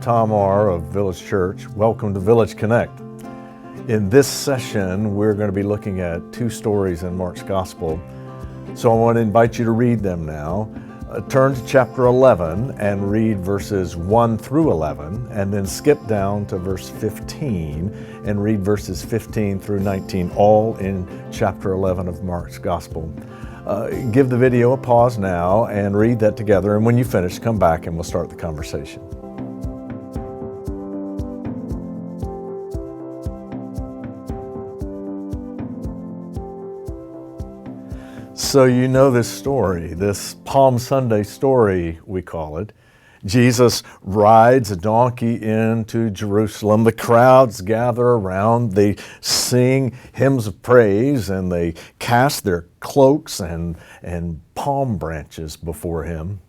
Tom R. of Village Church. Welcome to Village Connect. In this session, we're going to be looking at two stories in Mark's Gospel. So I want to invite you to read them now. Turn to chapter 11 and read verses 1 through 11, and then skip down to verse 15 and read verses 15 through 19, all in chapter 11 of Mark's Gospel. Give the video a pause now and read that together, and when you finish, come back and we'll start the conversation. So you know this story, this Palm Sunday story, we call it. Jesus rides a donkey into Jerusalem. The crowds gather around. They sing hymns of praise, and they cast their cloaks and palm branches before him.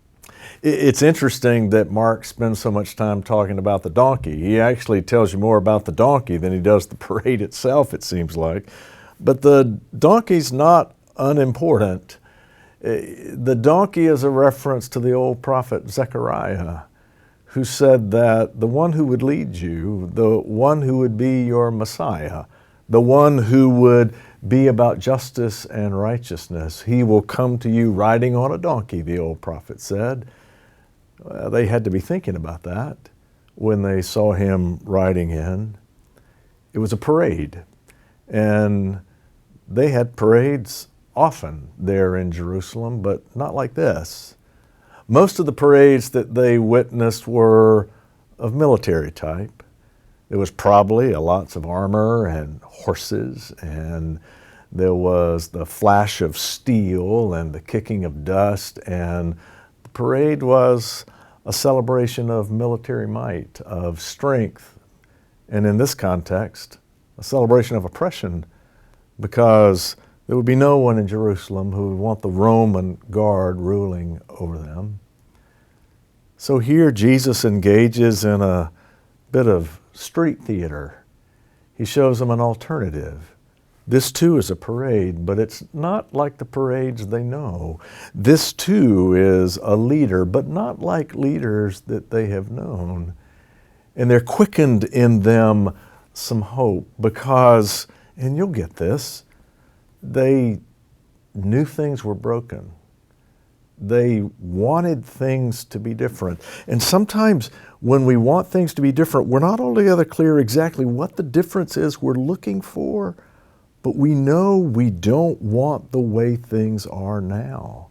It's interesting that Mark spends so much time talking about the donkey. He actually tells you more about the donkey than he does the parade itself, it seems like. But the donkey's not unimportant. The donkey is a reference to the old prophet Zechariah, who said that the one who would lead you, the one who would be your Messiah, the one who would be about justice and righteousness, he will come to you riding on a donkey, the old prophet said. They had to be thinking about that when they saw him riding in. It was a parade, and they had parades often there in Jerusalem, but not like this. Most of the parades that they witnessed were of military type. There was probably lots of armor and horses, and there was the flash of steel and the kicking of dust, and the parade was a celebration of military might, of strength, and in this context, a celebration of oppression, because there would be no one in Jerusalem who would want the Roman guard ruling over them. So here Jesus engages in a bit of street theater. He shows them an alternative. This too is a parade, but it's not like the parades they know. This too is a leader, but not like leaders that they have known. And they're quickened in them some hope because, and you'll get this, they knew things were broken. They wanted things to be different. And sometimes when we want things to be different, we're not altogether clear exactly what the difference is we're looking for, but we know we don't want the way things are now.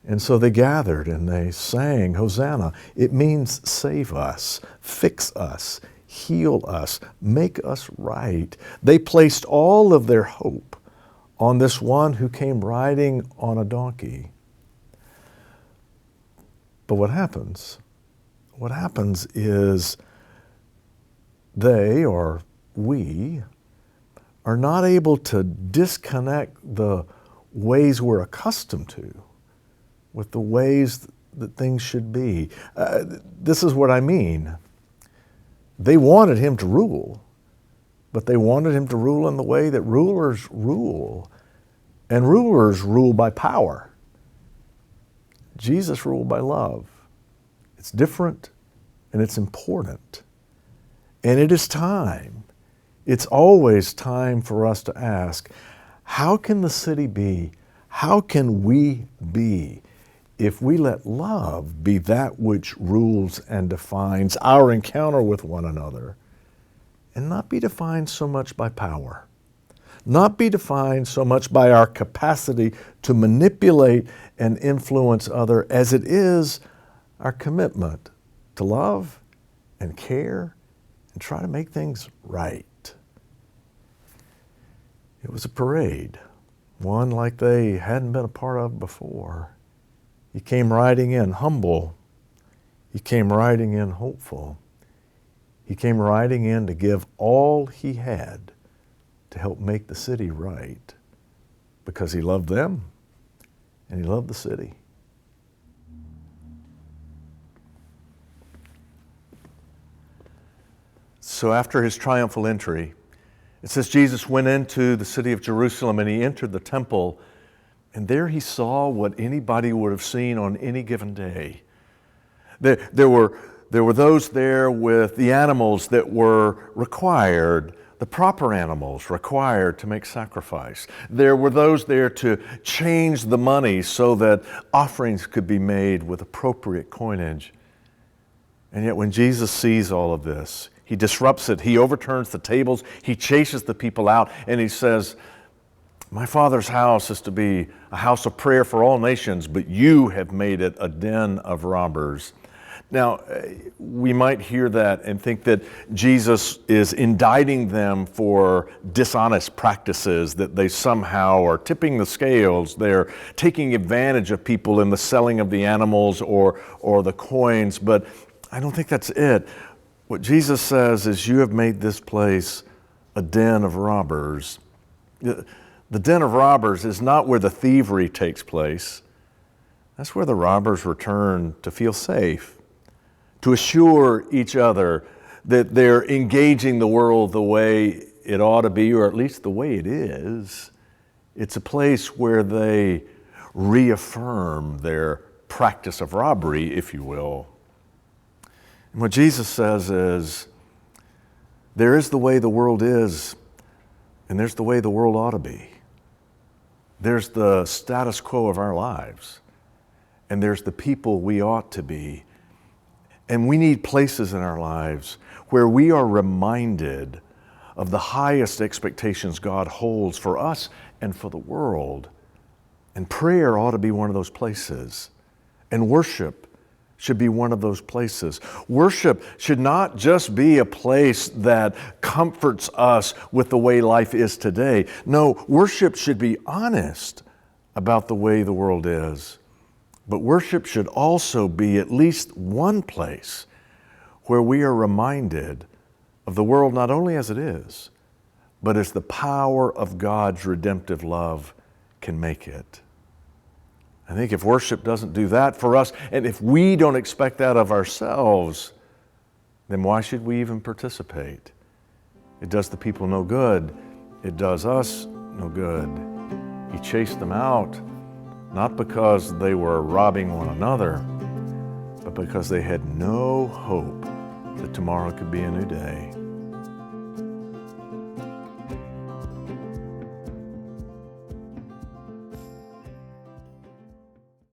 And so they gathered and they sang, Hosanna. It means save us, fix us, heal us, make us right. They placed all of their hope on this one who came riding on a donkey. But what happens? What happens is they, or we, are not able to disconnect the ways we're accustomed to with the ways that things should be. This is what I mean. They wanted him to rule, but they wanted him to rule in the way that rulers rule. And rulers rule by power. Jesus ruled by love. It's different and it's important. And it is time. It's always time for us to ask, how can the city be? How can we be if we let love be that which rules and defines our encounter with one another, and not be defined so much by power, not be defined so much by our capacity to manipulate and influence others as it is our commitment to love and care and try to make things right. It was a parade, one like they hadn't been a part of before. He came riding in humble. He came riding in hopeful. He came riding in to give all he had to help make the city right, because he loved them and he loved the city. So after his triumphal entry, it says Jesus went into the city of Jerusalem and he entered the temple, and there he saw what anybody would have seen on any given day. There were There were those there with the animals that were required, the proper animals required to make sacrifice. There were those there to change the money so that offerings could be made with appropriate coinage. And yet when Jesus sees all of this, he disrupts it. He overturns the tables. He chases the people out, and he says, my Father's house is to be a house of prayer for all nations, but you have made it a den of robbers. Now, we might hear that and think that Jesus is indicting them for dishonest practices, that they somehow are tipping the scales, they're taking advantage of people in the selling of the animals or the coins, but I don't think that's it. What Jesus says is, you have made this place a den of robbers. The den of robbers is not where the thievery takes place. That's where the robbers return to feel safe, to assure each other that they're engaging the world the way it ought to be, or at least the way it is. It's a place where they reaffirm their practice of robbery, if you will. And what Jesus says is, there is the way the world is, and there's the way the world ought to be. There's the status quo of our lives, and there's the people we ought to be. And we need places in our lives where we are reminded of the highest expectations God holds for us and for the world. And prayer ought to be one of those places. And worship should be one of those places. Worship should not just be a place that comforts us with the way life is today. No, worship should be honest about the way the world is. But worship should also be at least one place where we are reminded of the world not only as it is, but as the power of God's redemptive love can make it. I think if worship doesn't do that for us, and if we don't expect that of ourselves, then why should we even participate? It does the people no good. It does us no good. He chased them out, not because they were robbing one another, but because they had no hope that tomorrow could be a new day.